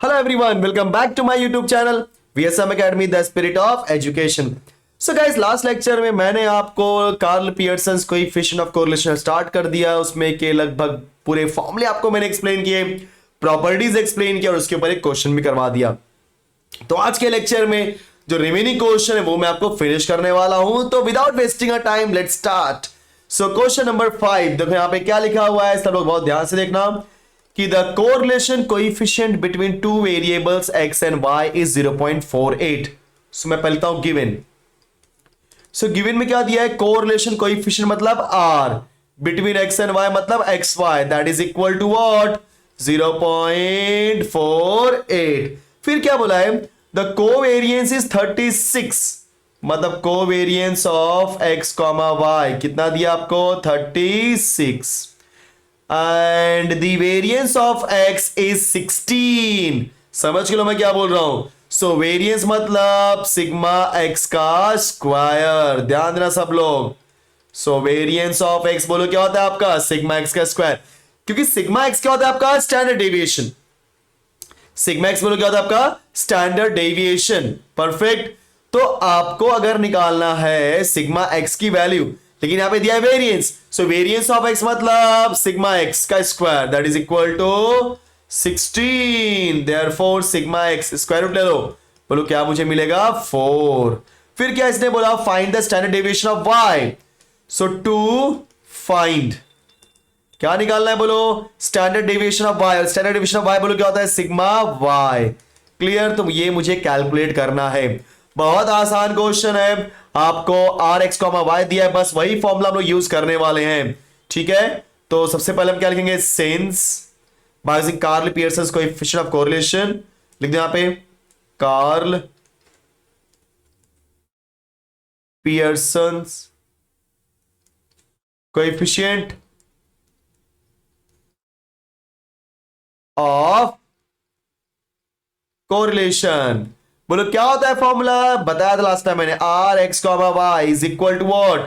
Hello everyone, welcome back to my YouTube channel VSM Academy, the spirit of education. So guys, last lecture में मैंने आपको Karl Pearson coefficient of correlation start कर दिया, उसमें के लगभग पूरे फॉर्मूले आपको मैंने एक्सप्लेन किए, प्रॉपर्टीज एक्सप्लेन किया और उसके ऊपर एक क्वेश्चन भी करवा दिया। तो आज के लेक्चर में जो रिमेनिंग क्वेश्चन है वो मैं आपको फिनिश करने वाला हूं, तो without wasting a time let's start. So question number 5, देखो यहाँ पे क्या लिखा हुआ है, सब लोग बहुत ध्यान से देखना कि the correlation coefficient between two variables x and y is 0.48। सो मैं पहले हूं गिवन। सो गिवन में क्या दिया है, कोरिलेशन कोएफिशिएंट मतलब r, between x and y मतलब xy, that is equal to what, 0.48। फिर क्या बोला है, द कोवेरियंस इज 36, मतलब covariance of x comma y कितना दिया आपको, 36, and the variance of x is 16। समझ के लो मैं क्या बोल रहा हूं। सो वेरियंस मतलब सिग्मा x का स्क्वायर, ध्यान देना सब लोग। सो वेरियंस ऑफ x बोलो क्या होता है आपका, सिग्मा x का स्क्वायर, क्योंकि सिग्मा x क्या होता है आपका, स्टैंडर्ड डेविएशन। सिग्मा x बोलो क्या होता है आपका, स्टैंडर्ड डेविएशन। परफेक्ट। तो आपको अगर निकालना है सिग्मा x की वैल्यू, लेकिन यहां पे दिया है variance, so variance of x मतलब सिग्मा x का square, that is equal to 16। Therefore sigma x square root ले लो, बोलो क्या मुझे मिलेगा, 4। फिर क्या इसने बोला, find the standard deviation of y। So to find क्या निकालना है, बोलो स्टैंडर्ड डेविएशन ऑफ y, और स्टैंडर्ड डेविएशन ऑफ y बोलो क्या होता है, सिग्मा y। क्लियर। तो ये मुझे कैलकुलेट करना है, बहुत आसान क्वेश्चन है। आपको आर एक्स कॉमा वाई दिया है, बस वही फॉर्मूला हम लोग यूज करने वाले हैं, ठीक है। तो सबसे पहले हम क्या लिखेंगे, since by using Karl Pearson coefficient of correlation, लिख दो यहां पे Karl Pearson coefficient of correlation, बोलो क्या होता है फॉर्मूला, बताया था लास्ट टाइम मैंने, r x comma y is equal to what,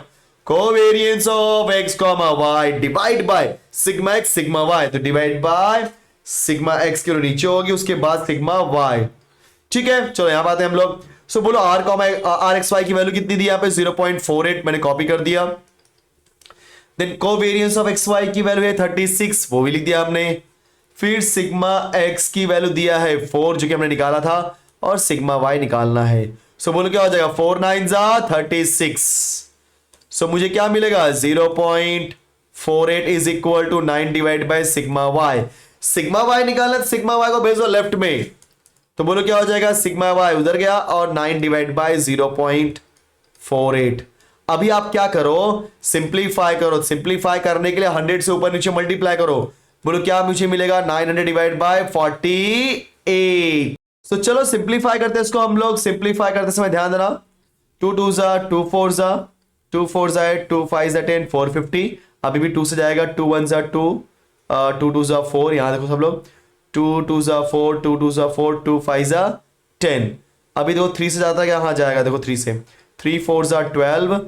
covariance of x comma y divide by sigma x sigma y. तो डिवाइड बाय सिग्मा एक्स की नीचे होगी, उसके बाद सिग्मा वाई, ठीक है। चलो यहां बात है हम लोग। सो बोलो r comma r x y की वैल्यू कितनी दी यहाँ पे, 0.48, मैंने कॉपी कर दिया। Then covariance of x y की वैल्यू है 36, वो भी लिख दिया हमने। फिर सिग्मा एक्स की वैल्यू दिया है 4, जो कि हमने निकाला था, और सिग्मा वाई निकालना है। सो बोलो क्या हो जाएगा, 4 9 36। सो मुझे क्या मिलेगा, 0.48 is equal to 9 divide by sigma y. Sigma y निकालना, सिग्मा वाई को भेजो लेफ्ट में, तो बोलो क्या हो जाएगा, सिग्मा वाई उधर गया और 9 डिवाइड बाय 0.48। अभी आप क्या करो, सिंप्लीफाई करो। सिंप्लीफाई करने के लिए 100 से ऊपर नीचे मल्टीप्लाई करो, बोलो क्या मुझे मिलेगा, 900 डिवाइड बाय 48। तो चलो सिंप्लीफाई करते हैं इसको हम लोग। सिंप्लीफाई करते समय ध्यान देना, 2 2 जा 2 4 जा 2 4 जा 2 5 जा 10 450। अभी भी 2 से जाएगा, 2 1 जा 2 2 2 जा 4, यहां देखो सब लोग, 2 2 जा 4 2 2 जा 4 2 5 जा 10। अभी देखो 3 से जाता है क्या, हाँ जाएगा, देखो 3 से, 3 4 जा 12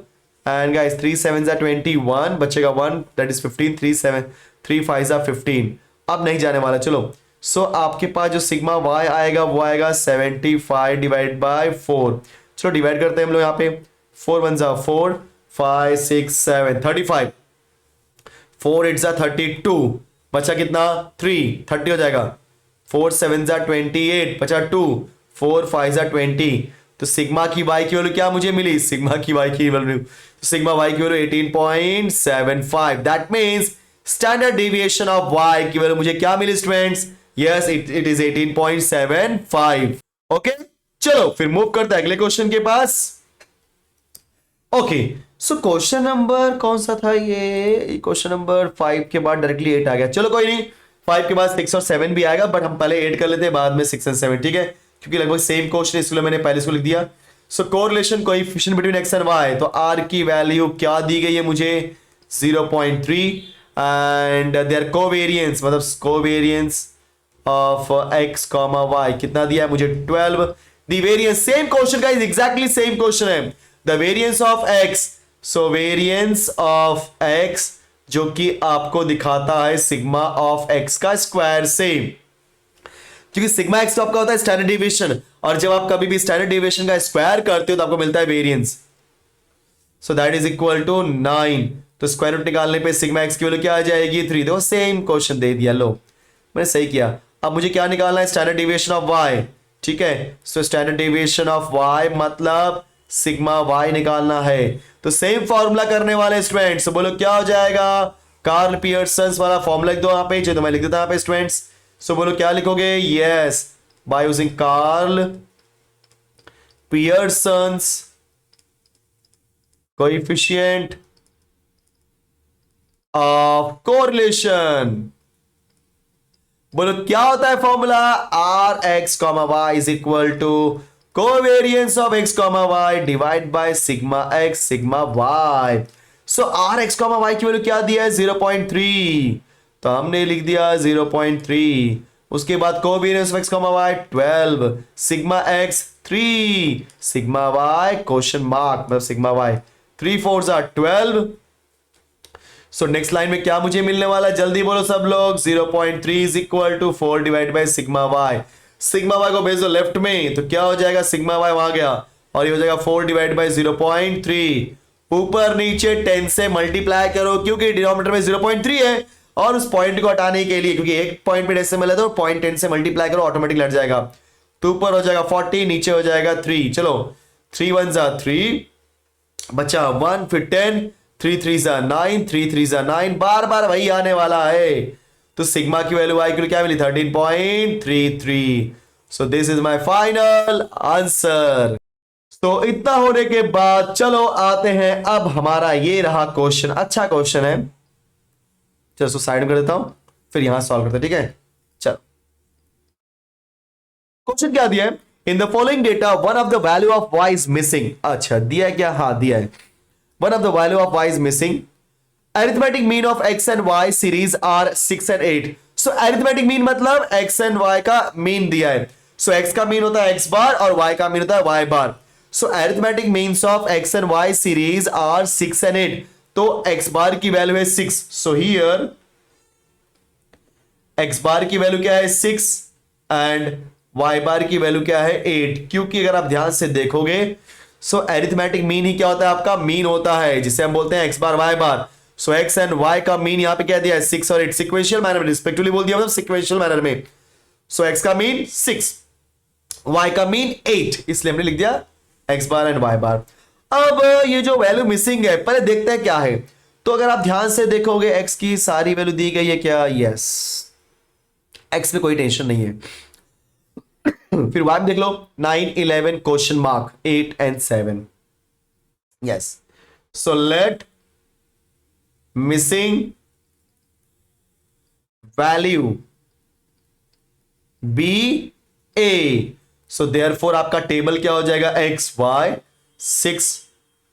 एंड गाइस 3 7 जा 21, बचेगा 1, दैट इज 15, 3 7 3 5 जा 15। अब नहीं जाने वाला, चलो। सो आपके पास जो सिग्मा वाई आएगा वो आएगा 75 डिवाइड बाय 4। चलो डिवाइड करते हैं हम लोग यहाँ पे, 4 1 जा 4 5 6 7 35, 4 8 जा 32, बचा कितना 3, 30 हो जाएगा। 4 7 जा 28, बचा 2, 4 5 जा 20। तो सिग्मा की वाई की वैल्यू क्या मुझे मिली, सिग्मा की वाई की वैल्यू, सिग्मा वाई की value 18.75। That means standard deviation of y की वैल्यू मुझे क्या मिली students, yes it is 18.75। Okay, चलो फिर मूव करते हैं अगले क्वेश्चन के पास। ओके, सो क्वेश्चन नंबर कौन सा था ये, क्वेश्चन नंबर 5 के बाद डायरेक्टली 8 आ गया। चलो कोई नहीं, 5 के बाद 6 और 7 भी आएगा, बट हम पहले 8 कर लेते हैं, बाद में 6 एंड 7, ठीक है, क्योंकि लगभग सेम क्वेश्चन, इसलिए मैंने पहले इसको लिख दिया। So correlation coefficient between x and y, तो r की वैल्यू क्या दी गई है मुझे, 0.3, एंड देयर कोवेरियंस मतलब covariance of x comma y कितना दिया है मुझे, 12। The variance, same question guys, exactly same question है, the variance of x, so variance of x जो कि आपको दिखाता है सिग्मा ऑफ x का स्क्वायर से। क्योंकि सिग्मा एक्स तो आपका होता है स्टैंडर्ड डिविएशन, और जब आप कभी भी स्टैंडर्ड डिविएशन का स्क्वायर करते हो तो आपको मिलता है variance. So that is equal to 9। तो स्क्वायर रूट निकालने पे सिग्मा एक्स की वैल्यू क्या आ जाएगी 3। देखो सेम क्वेश्चन दे दिया, लो मैंने सही किया। अब मुझे क्या निकालना है स्टैंडर्ड डिविएशन ऑफ वाई, ठीक है। So standard deviation of y मतलब सिग्मा वाई निकालना है। तो सेम फॉर्मूला करने वाले स्टूडेंट्स, बोलो क्या हो जाएगा, कार्ल पियर्सन वाला फॉर्मूला लिख दो यहाँ पे, तो मैं लिख देता यहाँ पे स्टूडेंट्स। सो बोलो क्या लिखोगे, yes by using Karl Pearson's coefficient of correlation. बोलो क्या होता है formula, r x comma y is equal to covariance of x comma y divide by sigma x sigma y. So r x comma y की value क्या दिया है 0.3, तो हमने लिख दिया 0.3। उसके बाद covariance of x comma Y 12, sigma X 3, sigma Y question mark मतलब sigma Y 3 4s are 12। So next line में क्या मुझे मिलने वाला है, जल्दी बोलो सब लोग, 0.3 is equal to 4 divide by sigma y. Sigma y को भेज दो लेफ्ट में, तो क्या हो जाएगा सिग्मा वाई वहां गया और ये हो जाएगा 4 डिवाइड बाय 0.3। ऊपर नीचे 10 से मल्टीप्लाई करो क्योंकि डिनोमिनेटर में 0.3 है, और उस पॉइंट को हटाने के लिए क्योंकि एक पॉइंट पे डेसिमल है तो पॉइंट 10 से मल्टीप्लाई करो ऑटोमेटिक लट जाएगा। तो ऊपर हो जाएगा 40, नीचे हो जाएगा 3। चलो 3 1s are 3, बचा 1, फिर 10, 3 3s are 9, 3 3s are 9, बार बार वही आने वाला है। तो सिग्मा की वैल्यू आई की क्या मिली 13.33। So this is my final answer. तो इतना होने के बाद चलो आते हैं, अब हमारा ये रहा क्वेश्चन, अच्छा क्वेश्चन है, चलो इसको साइड में कर देता हूं फिर यहां सॉल्व करते हैं, ठीक है। चलो क्वेश्चन क्या दिया है, in the following data one of the value of y is missing. अच्छा दिया है क्या, हाँ दिया है, one of the value of y is missing, arithmetic mean of x and y series are 6 and 8। So arithmetic mean मतलब x and y का mean दिया है। सो एक्स का मीन होता है एक्स बार और वाई का मीन होता है y bar. So arithmetic means of x and y series are 6 and 8। तो एक्स बार की वैल्यू है 6, सो हियर एक्स बार की वैल्यू क्या है 6 एंड वाई बार की वैल्यू क्या है 8। क्योंकि अगर आप ध्यान से देखोगे सो अरिथमेटिक मीन ही क्या होता है आपका, मीन होता है जिसे हम बोलते हैं x bar Y bar. So x and y का मीन यहां पे क्या दिया है 6 और 8, सिक्वेंशियल मैनर में रिस्पेक्टिवली बोल दिया मतलब सिक्वेंशियल मैनर में। सो एक्स का मीन 6, वाई का मीन 8, इसलिए हमने लिख दिया एक्स बार एंड वाई बार। अब ये जो वैल्यू मिसिंग है पहले देखते हैं क्या है। तो अगर आप ध्यान से देखोगे एक्स की सारी वैल्यू दी गई है क्या, यस एक्स में कोई टेंशन नहीं है। फिर वाई में देख लो 9 11 question mark 8 and 7, yes. So let missing value be a. सो देयरफॉर आपका टेबल क्या हो जाएगा एक्स वाई 6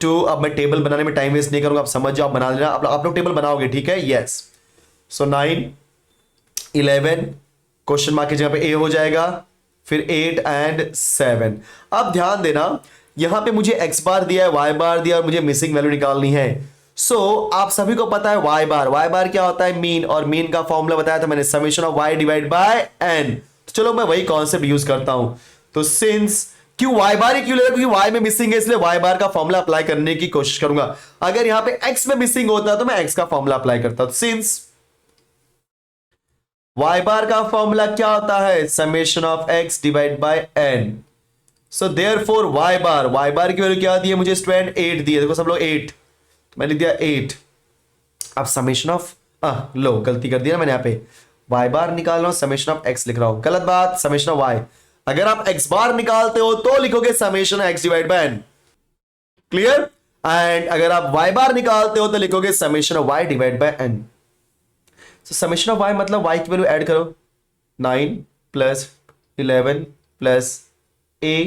2। अब मैं टेबल बनाने में टाइम वेस्ट नहीं करूंगा, आप समझ जाओ, बना लेना, आप लोग टेबल बनाओगे, ठीक है, यस। सो 9 11 क्वेश्चन मार्क की जगह पे ए हो जाएगा, फिर 8 and 7। अब ध्यान देना यहां पे मुझे एक्स बार दिया है, वाई बार दिया और मुझे मिसिंग वैल्यू निकालनी है। सो आप सभी को पता है वाई बार क्या होता है मीन, और मीन का फॉर्मूला बताया था मैंने summation of y divide by n. तो चलो मैं वही कॉन्सेप्ट यूज करता हूं। तो सिंस क्यों वाई बार ही क्यों ले रहा हूं, क्योंकि वाई में मिसिंग है इसलिए वाई बार का फॉर्मूला अप्लाई करने की कोशिश करूंगा। अगर यहां पे एक्स में मिसिंग होता तो मैं एक्स का फॉर्मूला अप्लाई करता। सिंस वाई बार का फॉर्मूला क्या होता है summation of X divide by N. So therefore Y bar की वैल्यू क्या दी है मुझे स्टूडेंट 8 दी है, देखो सब लोग 8, तो मैंने लिख दिया 8। अब समेशन ऑफ लो गलती कर दिया ना मैंने, यहाँ पे वाई बार निकाल रहा हूं समेशन ऑफ एक्स लिख रहा हूं, गलत बात, समेशन ऑफ वाई। अगर आप एक्स बार निकालते हो तो लिखोगे summation x divide by n, clear. And अगर आप वाई बार निकालते हो तो लिखोगे summation of y divide by n. तो समेशन ऑफ वाई मतलब वाई की वैल्यू ऐड करो 9 + 11 + a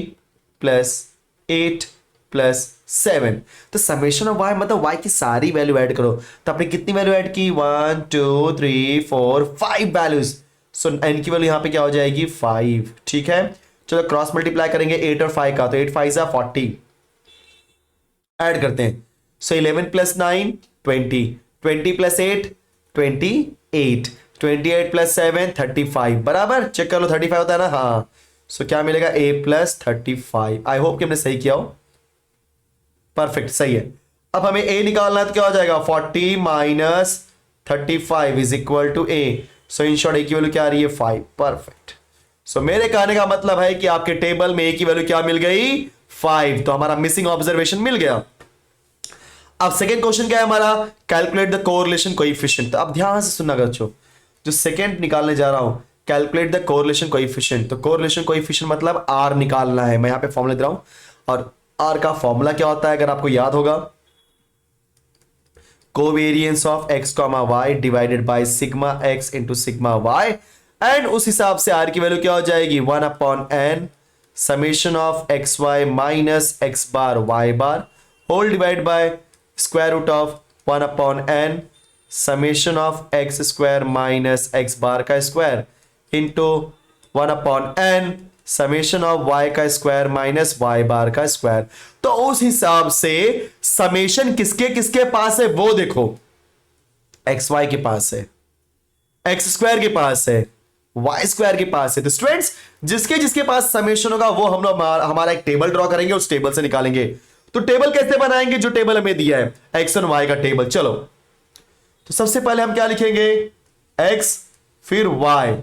+ 8 + 7। तो समेशन ऑफ वाई मतलब वाई की सारी वैल्यू ऐड करो। तो आपने कितनी वैल्यू ऐड की 1 2 3 4 5 वैल्यूज। सो एन की वैल्यू यहां पे क्या हो जाएगी 5, ठीक है। चलो क्रॉस मल्टीप्लाई करेंगे 8 और 5 का, तो 8 5 40 ऐड करते हैं। सो 11 + 9 20, 20 + 8 28, 28 प्लस 7 35 बराबर। चेक कर लो 35 होता है ना, हाँ। सो क्या मिलेगा a प्लस 35। आई होप कि हमने सही किया हो। परफेक्ट, सही है। अब हमें a निकालना है तो क्या हो जाएगा 40 minus 35 is equal to a। So in short a की वैल्यू क्या आ रही है 5। परफेक्ट। सो मेरे कहने का मतलब है कि आपके टेबल में a की वैल्यू क्या मिल गई 5। तो हमारा मिसिंग ऑब्जर्वेशन मिल गया। अब सेकेंड क्वेश्चन क्या है हमारा, कैलकुलेट द कोरिलेशन कोएफिशिएंट। तो अब ध्यान से सुनना बच्चों, जो सेकेंड निकालने जा रहा हूं, कैलकुलेट द कोरिलेशन कोएफिशिएंट। तो कोरिलेशन कोएफिशिएंट मतलब आर निकालना है। मैं यहां पे फॉर्मूला दे रहा हूं, और आर का फॉर्मूला क्या होता है अगर आपको याद होगा, covariance of x comma y divided by sigma x into sigma y. And उस हिसाब से आर की वैल्यू क्या हो जाएगी 1/n summation of x Y minus x bar Y bar whole divide by square root of 1/n summation of x square minus x bar का square into 1/n summation of Y का square minus Y bar का square. तो उस हिसाब से summation किसके किसके पास है वो देखो, एक्स वाई के पास है, एक्स स्क्वायर के पास है, वाई स्क्वायर के पास है। तो स्टूडेंट्स जिसके जिसके पास समेशन होगा वो हम लोग हमारा एक टेबल ड्रॉ करेंगे, उस टेबल से निकालेंगे। तो टेबल कैसे बनाएंगे, जो टेबल हमें दिया है एक्स और वाई का टेबल। चलो तो सबसे पहले हम क्या लिखेंगे एक्स फिर वाई,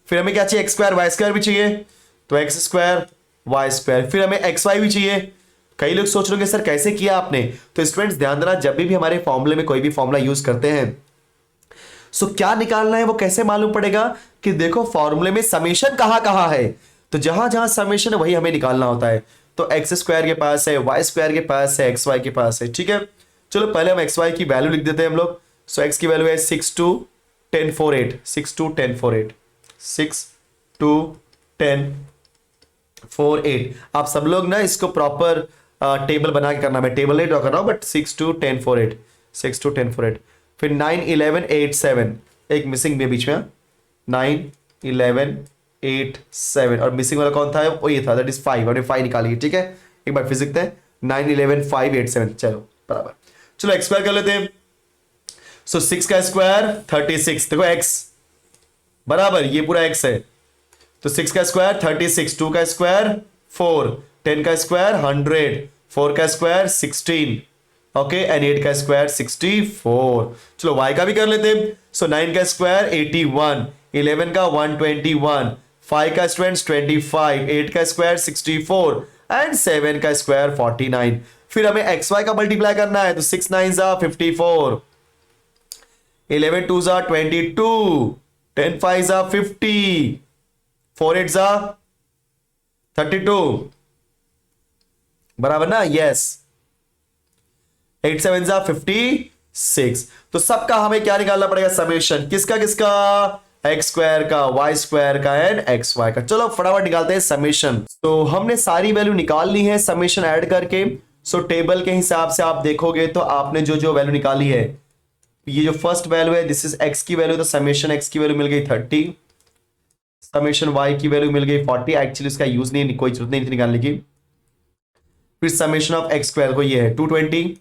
फिर हमें क्या चाहिए एक्स स्क्वायर वाई स्क्वायर भी चाहिए, तो एक्स स्क्वायर वाई स्क्वायर, फिर हमें एक्स वाई भी चाहिए। कई लोग सोच रहे होंगे सर कैसे किया आपने। तो स्टूडेंट्स ध्यान देना, जब भी हमारे फॉर्मूले में कोई भी फॉर्मूला यूज करते हैं सो क्या निकालना है वो कैसे मालूम पड़ेगा कि देखो फॉर्मूले में समेशन कहां कहां है, तो जहां जहां समेशन है वही हमें निकालना होता है। तो एक्स स्क्वायर के पास है, वाई स्क्वायर के पास है, एक्स वाई के पास है, ठीक है। चलो पहले हम एक्स वाई की वैल्यू लिख देते हैं हम लोग। सो एक्स की वैल्यू है 62148, 62148, 62148। आप सब लोग ना इसको प्रॉपर टेबल बना के करना, मैं टेबल नहीं ड्रॉ कर रहा हूं बट 62148, 62148। फिर 91187, एक मिसिंग भी बीच में 91187, और मिसिंग वाला कौन था वो ये था, दैट इज 5, हमने 5 निकाली, ठीक है। एक बार फिर लिखते हैं 911587, चलो बराबर। चलो एक्स स्क्वायर कर लेते हैं। सो 6 का स्क्वायर 36, देखो x बराबर ये पूरा x है, तो 6 का स्क्वायर 36, 2 का स्क्वायर 4, 10 का स्क्वायर 100, 4 का स्क्वायर 16, ओके, एंड 8 का स्क्वायर 64। चलो y का भी कर लेते हैं। सो 9 का स्क्वायर 81, 11 का 121, 5 का स्क्वायर 25, 8 का स्क्वायर 64 एंड 7 का स्क्वायर 49। फिर हमें एक्स वाई का मल्टीप्लाई करना है, तो 6 9 जा 54, 11 2 जा 22, 10 5 जा 50, 4 8 जा 32 बराबर ना, यस, 8 7 जा 56। तो सबका हमें क्या निकालना पड़ेगा समेशन, किसका किसका, एक्स स्क्वायर का, वाई स्क्वायर का एंड एक्स वाई का। चलो फटाफट निकालते हैं समेशन। तो हमने सारी वैल्यू निकाल ली है समेशन ऐड करके। सो टेबल के हिसाब से आप देखोगे तो आपने जो जो वैल्यू निकाली है, ये जो फर्स्ट वैल्यू है दिस इज एक्स की वैल्यू, तो समेशन एक्स की वैल्यू मिल गई 30, समेशन वाई की वैल्यू मिल गई 40। एक्चुअली इसका यूज नहीं, कोई जरूरत नहीं थी निकालने की। फिर समेशन ऑफ एक्स स्क्वायर को ये है 220,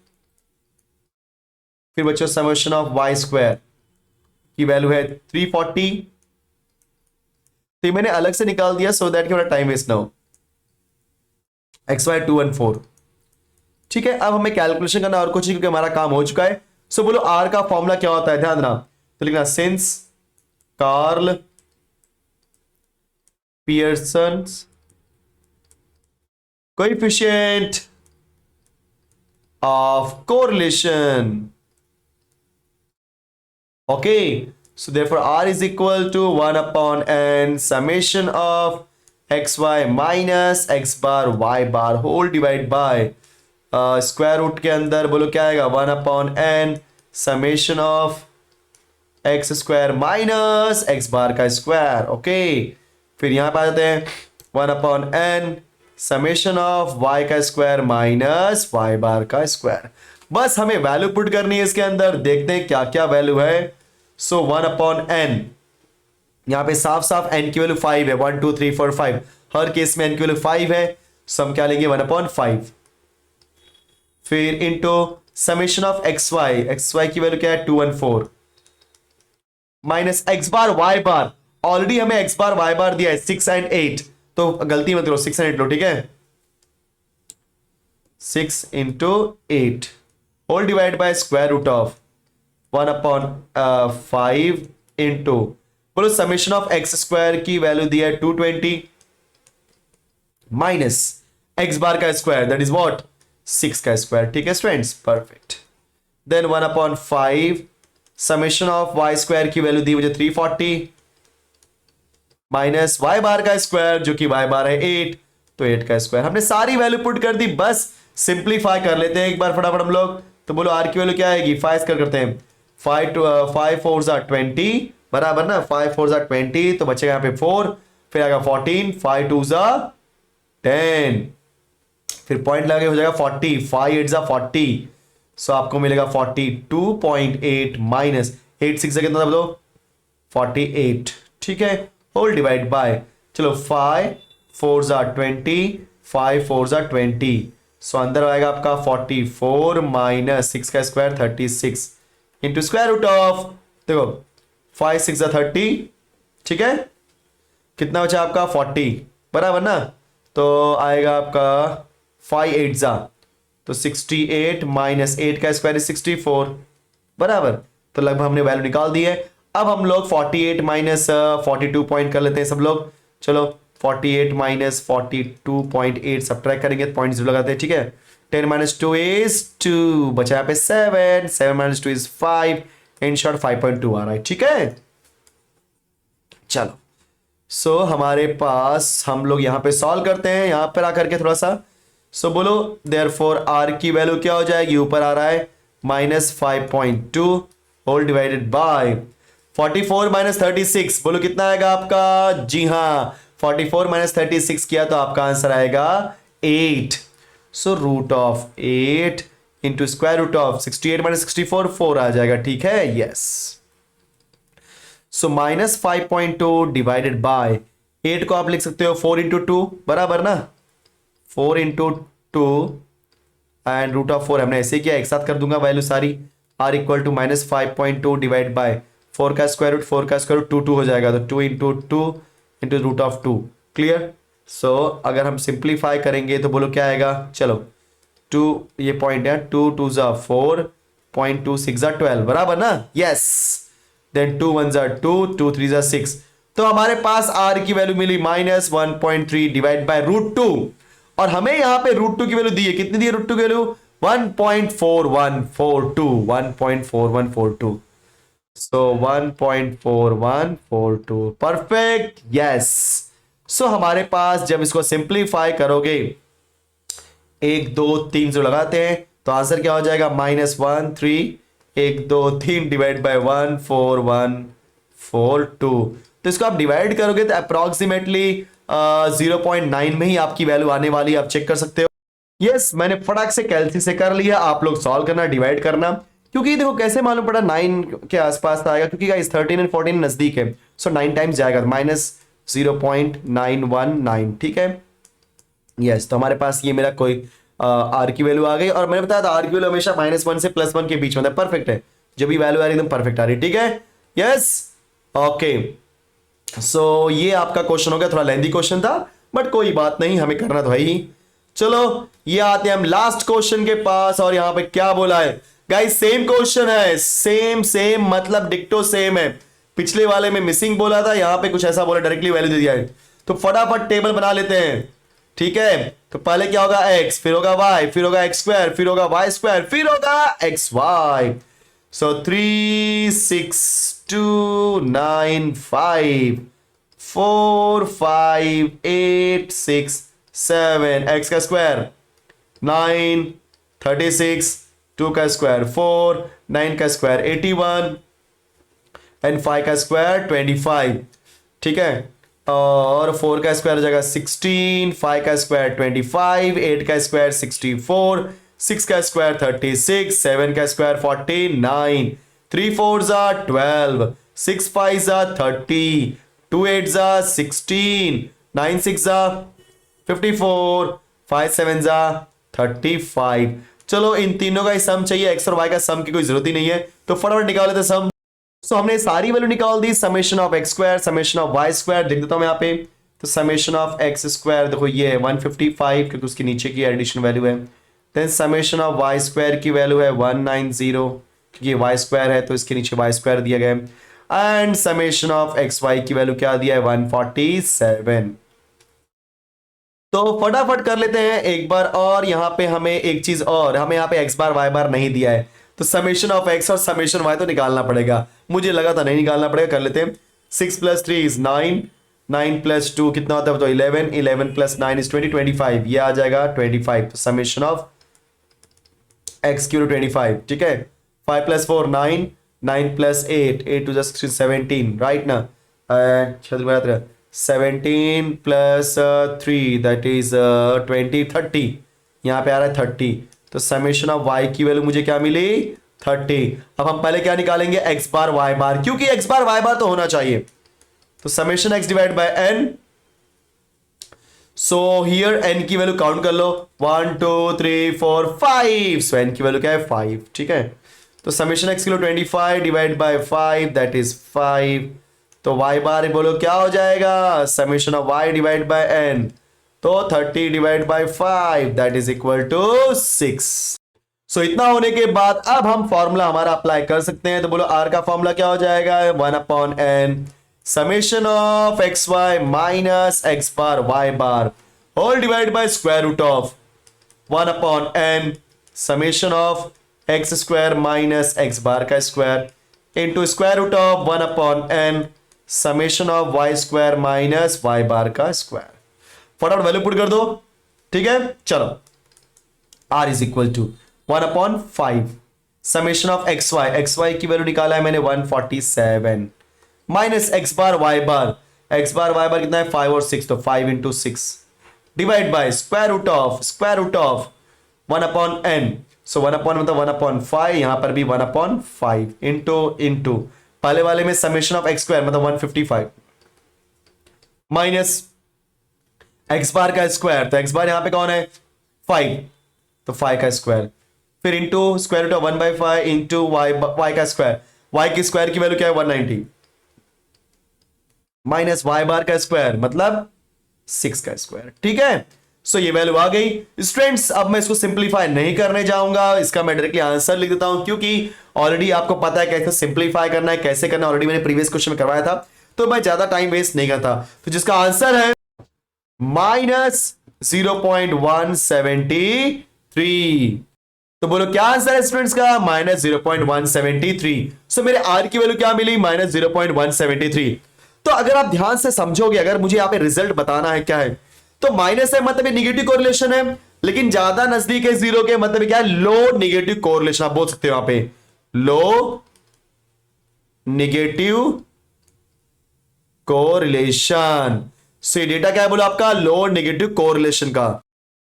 फिर बच्चों समेशन ऑफ वाई स्क्वायर की वैल्यू है 340। तो मैंने अलग से निकाल दिया सो दैट कि मेरा टाइम वेस्ट ना हो। एक्स वाई 214, ठीक है। अब हमें कैलकुलेशन करना और कुछ, क्योंकि हमारा काम हो चुका है। सो बोलो आर का फॉर्मूला क्या होता है, ध्यान देना। तो लिखना since Karl Pearson's coefficient of correlation, okay. So therefore R is equal to 1/n summation of xy minus x bar y bar whole divide by square root के अंदर बोलो क्या आएगा 1/n summation of x square minus x bar का square, okay. फिर यहां पे आ जाते हैं 1/n summation of y का स्क्वायर माइनस y बार का स्क्वायर। बस हमें वैल्यू पुट करनी है इसके अंदर, देखते हैं क्या क्या वैल्यू है। सो 1/n, यहां पे साफ साफ n की वैल्यू 5 है, 1 2 3 4 5, हर केस में n की वैल्यू 5 है। सो हम क्या लेंगे 1/5, फिर into summation of x y की वैल्यू क्या है 214 minus x bar Y bar, already हमें एक्स बार वाई बार दिया है 6 एंड 8, तो गलती मत करो 6 एंड 8 लो, ठीक है। 6 into 8 whole divide by square root of 1/5 into, बोलो समेशन ऑफ एक्स स्क्वायर की वैल्यू दी है 220 माइनस एक्स बार का स्क्वायर दैट इज व्हाट 6 का स्क्वायर, ठीक है students, perfect. Then 1/5 summation of Y square की वैल्यू दी मुझे 340 माइनस वाई बार का स्क्वायर जो कि वाई बार है 8, तो 8 का स्क्वायर। हमने सारी वैल्यू पुट कर दी, बस सिंप्लीफाई कर लेते हैं एक बार फटाफट हम लोग। तो बोलो आर की वैल्यू क्या आएगी, 5 करते हैं, 5 4 20 बराबर ना, 5 4 20, तो बचेगा यहाँ पे 4, फिर आएगा 14, 5 2 10, फिर पॉइंट लगे हो जाएगा 40, 5 8 40, सो आपको मिलेगा 42.8 माइनस 8 6 कितना था बोलो 48, ठीक है, होल डिवाइड बाय, चलो 5 4 20, 5 4 20, सो अंदर आएगा आपका 44 माइनस 6 का square 36 into square root of, देखो 5 6 30, ठीक है, कितना बचा आपका 40 बराबर ना, तो आएगा आपका 5 8 तो 68 माइनस 8 का स्क्वायर 64 बराबर, तो लगभग हमने वैल्यू निकाल दी है। अब हम लोग 48 माइनस 42 पॉइंट कर लेते हैं सब लोग, चलो 48 माइनस 42.8 सब्ट्रैक्ट करेंगे, पॉइंट जीरो लगाते हैं, ठीक है। 10 माइनस 2 इज 2, बचा यहाँ पे 7, 7 माइनस 2 इज 5, इन शॉर्ट 5.2 आ रहा है, ठीक है। चलो सो हमारे पास हम लोग यहां पे सॉल्व करते हैं, यहां पर आकर के थोड़ा सा, सो बोलो देयरफॉर आर की वैल्यू क्या हो जाएगी, ऊपर आ रहा है -5.2 होल डिवाइडेड बाय 44 माइनस 36, बोलो कितना आएगा आपका, जी हाँ 44 माइनस 36 किया तो आपका आंसर आएगा 8, so root of 8 into square root of 68 minus 64 4 आ जाएगा, ठीक है, यस। सो -5.2 डिवाइडेड बाय 8 को आप लिख सकते हो 4 इंटू 2 बराबर ना, 4 इंटू 2 एंड रूट ऑफ 4 हमने ऐसे किया, एक साथ कर दूंगा वैल्यू सारी, R equal to -5.2 divide by 4 का स्क्वायर रूट 2 हो जाएगा, तो 2 into 2 into root of 2, clear. So अगर हम सिंप्लीफाई करेंगे तो बोलो क्या आएगा, चलो 2 ये पॉइंट है, 2 2 4 0.2 6 12 बराबर ना, यस। देन 2 1 2 2 3 6, तो हमारे पास आर की वैल्यू मिली -1.3 डिवाइड बाय √2, और हमें यहां पे √2 की वैल्यू दी है, कितनी दी है √2 की वैल्यू 1.4142, 1.4142, सो 1.4142 परफेक्ट, यस। सो हमारे पास जब इसको सिंप्लीफाई करोगे 1 2 3 जो लगाते हैं तो आंसर क्या हो जाएगा -1 3 1 2 3 डिवाइड बाय 14142, तो इसको आप डिवाइड करोगे तो अप्रोक्सीमेटली 0.9 में ही आपकी वैल्यू आने वाली है, आप चेक कर सकते हो। यस मैंने फटाक से कैलसी से कर लिया, आप लोग सॉल्व करना, डिवाइड करना, क्योंकि देखो कैसे मालूम पड़ा 9 के आसपास आएगा, क्योंकि गाइस 13 एंड 14 नजदीक है, सो 9 टाइम्स जाएगा, -0.919, ठीक है, यस। तो हमारे पास ये मेरा कोई आर की वैल्यू आ गई, और मैंने बताया था आर की वैल्यू हमेशा -1 से +1 के बीच में था, परफेक्ट है, जब भी वैल्यू आ रही एकदम परफेक्ट आ रही, ठीक है, यस ओके। सो ये आपका क्वेश्चन हो गया, थोड़ा लेंथी क्वेश्चन था बट कोई बात नहीं, हमें करना तो है ही। चलो ये आते हैं हम लास्ट क्वेश्चन के पास, और यहां पे क्या बोला है गाइस, सेम क्वेश्चन है, सेम मतलब डिक्टो सेम है, पिछले वाले में मिसिंग बोला था, यहां पे कुछ ऐसा बोला डायरेक्टली वैल्यू दे दिया है, तो फटाफट टेबल बना लेते हैं, ठीक है। तो पहले क्या होगा x, फिर होगा y, फिर होगा x स्क्वायर, फिर होगा y स्क्वायर, फिर होगा xy, सो 3 6 2 9 5 4 5 8 6 7, x का स्क्वायर 9 36, 2 का स्क्वायर 4, 9 का स्क्वायर 81 एंड 5 का स्क्वायर 25, ठीक है, और 4 का स्क्वायर हो जाएगा 16, 5 का स्क्वायर 25, 8 का स्क्वायर 64, 6 का स्क्वायर 36, 7 का स्क्वायर 49, 3 4 12, 6 5 30, 2 8 16, 9 6 54, 5 7 35। चलो इन तीनों का ही सम चाहिए, एक्स और वाई का सम की कोई जरूरत ही नहीं है, तो फटाफट निकाल लेते सम। सो हमने सारी वैल्यू निकाल दी, summation of x square summation of Y square लिख देता हूं यहाँ पे। तो समेशन ऑफ एक्स स्क्वायर देखो ये है 155 क्योंकि उसके नीचे की एडिशन वैल्यू है। Then summation of Y square की वैल्यू है 190 क्योंकि वाई स्क्वायर है तो इसके नीचे वाई स्क्वायर दिया गया है। And summation of x y की वैल्यू क्या दिया है 147। तो फटाफट कर लेते हैं एक बार और। यहां पे हमें एक चीज और, हमें यहाँ पे एक्स बार वाई बार नहीं दिया है तो समेशन ऑफ एक्स और समेशन वाई तो निकालना पड़ेगा। मुझे लगा था नहीं निकालना पड़ेगा, कर लेते हैं। 6 + 3 इज 9, 9 + 2 कितना होता है तो 11, 11 + 9 इज 20, 25 ये आ जाएगा 25। तो समेशन ऑफ एक्स की 25, ठीक है। 5 + 4 9, 9 + 8, 8 2 17, राइट ना। 17 + 3 दैट इज 20, 30 यहाँ पे आ रहा है 30। तो समेशन ऑफ y की वैल्यू मुझे क्या मिली 30। अब हम पहले क्या निकालेंगे x बार y बार, क्योंकि x बार y बार तो होना चाहिए। तो समेशन x divide by n। So here n की वैल्यू काउंट कर लो 1 2 3 4 5। सो n की वैल्यू क्या है 5, ठीक है। तो समेशन x की value 25 divide by 5 that is 5। तो y बार बोलो क्या हो जाएगा summation of y divide by n। तो 30 divide by 5 that is equal to 6। So इतना होने के बाद अब हम फॉर्मूला हमारा अप्लाई कर सकते हैं। तो बोलो r का फॉर्मूला क्या हो जाएगा 1/n summation of x Y minus x bar Y bar whole divide by square root of 1/n summation of x square minus x bar का square into square root of 1/n summation of Y square minus Y bar का square. फटाफट value put कर दो, ठीक है। चलो r is equal to 1/5 summation of x y की value निकाला है मैंने 147 minus x bar Y bar कितना है 5 और 6 तो 5 into 6 divide by square root of 1/n। So 1/, मतलब 1/5 यहां पर भी 1/5 इंटू पहले वाले में समेशन ऑफ एक्स स्क्वायर मतलब 155 माइनस एक्स बार का स्क्वायर। तो एक्स बार यहां पे कौन है 5 तो 5 का स्क्वायर फिर into square root of 1/5 into y का स्क्वायर। वाई की स्क्वायर की वैल्यू क्या है 190 माइनस वाई बार का स्क्वायर मतलब 6 का स्क्वायर, ठीक है। सो ये वैल्यू आ गई स्टूडेंट्स। अब मैं इसको सिंपलीफाई नहीं करने जाऊंगा, इसका मैं डायरेक्टली आंसर लिख देता हूं क्योंकि ऑलरेडी आपको पता है कैसे सिंपलीफाई करना है, कैसे करना ऑलरेडी मैंने प्रीवियस क्वेश्चन में करवाया था, तो मैं ज्यादा टाइम वेस्ट नहीं करता। तो जिसका आंसर है -0.173। तो बोलो क्या आंसर है स्टूडेंट्स का -0.173। सो मेरे आर की वैल्यू क्या मिली -0.173। तो अगर आप ध्यान से समझोगे, अगर मुझे यहां पे रिजल्ट बताना है क्या है तो माइनस है मतलब निगेटिव कोरिलेशन है, लेकिन ज्यादा नजदीक है जीरो के मतलब क्या है लो निगेटिव कोरिलेशन। आप बोल सकते हो यहां पे लो निगेटिव कोरिलेशन। सो ये डेटा क्या है बोलो आपका लो नेगेटिव कोरिलेशन का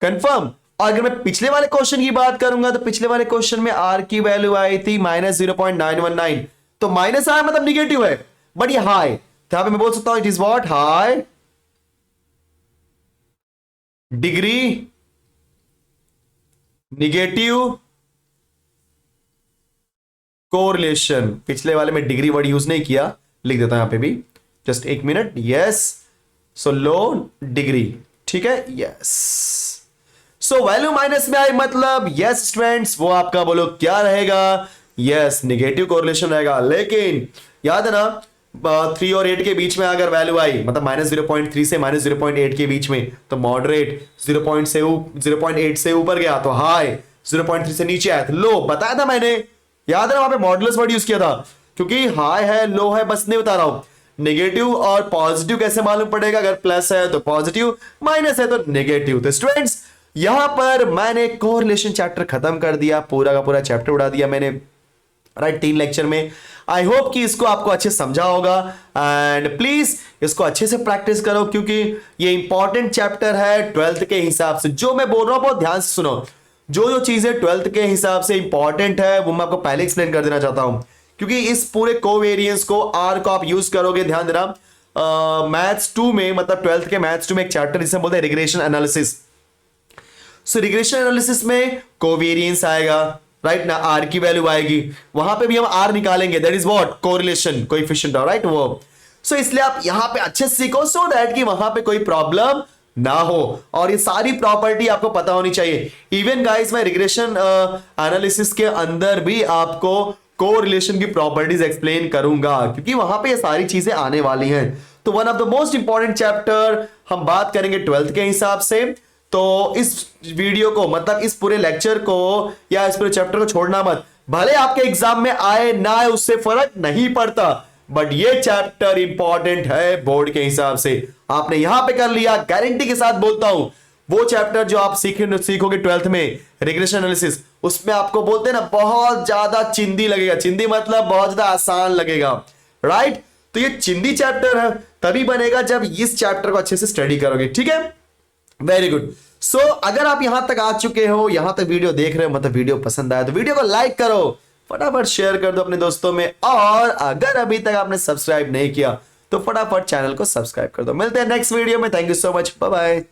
कंफर्म। और अगर मैं पिछले वाले क्वेश्चन की बात करूंगा तो पिछले वाले क्वेश्चन में आर की वैल्यू आई थी -0.919 तो माइनस आया मतलब निगेटिव है बट ये हाई, तो यहां पे मैं बोल सकता हूं it is what high degree negative correlation. पिछले वाले में डिग्री वर्ड यूज नहीं किया, लिख देता हूं यहां पे भी जस्ट एक मिनट। यस सो लो डिग्री, ठीक है। यस सो वैल्यू माइनस में आई मतलब यस स्टूडेंट्स वो आपका बोलो क्या रहेगा यस निगेटिव कोरिलेशन रहेगा। लेकिन याद है ना 3 और 8 के बीच में अगर वैल्यू आई मतलब -0.3 से -0.8 के बीच में तो मॉडरेट 0.8 से ऊपर गया तो हाई, 0.3 से नीचे आया तो लो। बताया था मैंने, याद है वहां पे मॉडुलस वर्ड यूज किया था क्योंकि हाई है लो है बस नहीं बता रहा हूं। नेगेटिव और पॉजिटिव कैसे मालूम पड़ेगा, अगर प्लस है तो पॉजिटिव माइनस है तो नेगेटिव। तो स्टूडेंट्स यहां पर मैंने कोरिलेशन चैप्टर खत्म कर दिया, पूरा का पूरा चैप्टर उड़ा दिया मैंने राइट 3 लेक्चर में। आई होप कि इसको आपको अच्छे समझा होगा एंड प्लीज इसको अच्छे से प्रैक्टिस करो क्योंकि ये इंपॉर्टेंट चैप्टर है 12th के हिसाब से। जो मैं बोल रहा हूं बहुत ध्यान से सुनो, जो चीजें 12th के हिसाब से इंपॉर्टेंट है वो मैं आपको पहले एक्सप्लेन कर देना चाहता हूं क्योंकि इस पूरे कोवेरिएंस को आर को आप यूज करोगे। ध्यान देना मैथ्स 2 में मतलब 12th के मैथ्स 2 में एक चैप्टर जिसे बोलते हैं रिग्रेशन एनालिसिस। सो रिग्रेशन एनालिसिस में कोवेरिएंस आएगा राइट ना, आर की वैल्यू आएगी, वहां पे भी हम आर निकालेंगे, that is what, correlation coefficient, right वो। सो इसलिए आप यहां पे अच्छे से सीखो सो दैट कि वहां पे कोई प्रॉब्लम ना हो, और ये सारी प्रॉपर्टी आपको पता होनी चाहिए। इवन गाइस मैं रिग्रेशन एनालिसिस के अंदर भी आपको कोरिलेशन की प्रॉपर्टीज एक्सप्लेन करूंगा, क्योंकि वहां पे ये सारी चीजें आने वाली हैं। तो one of the most important chapter हम बात करेंगे 12th के हिसाब से। तो इस वीडियो को, मतलब इस पूरे लेक्चर को या इस पूरे चैप्टर को छोड़ना मत, भले आपके एग्जाम में आए ना आए उससे फर्क नहीं पड़ता, बट ये चैप्टर इंपॉर्टेंट है बोर्ड के हिसाब से। आपने यहां पे कर लिया, गारंटी के साथ बोलता हूं, वो चैप्टर जो आप सीखोगे 12th में रिग्रेशन एनालिसिस, उसमें आपको बोलते हैं ना बहुत ज्यादा चिंदी लगेगा, चिंदी मतलब बहुत ज्यादा आसान लगेगा, राइट। तो ये चिंदी चैप्टर है तभी बनेगा जब इस चैप्टर को अच्छे से स्टडी करोगे, ठीक है। Very good. सो अगर आप यहां तक आ चुके हो, यहां तक वीडियो देख रहे हो, मतलब वीडियो पसंद आया तो वीडियो को लाइक करो, फटाफट शेयर कर दो अपने दोस्तों में, और अगर अभी तक आपने सब्सक्राइब नहीं किया तो फटाफट चैनल को सब्सक्राइब कर दो। मिलते हैं नेक्स्ट वीडियो में। Thank you so much, bye bye.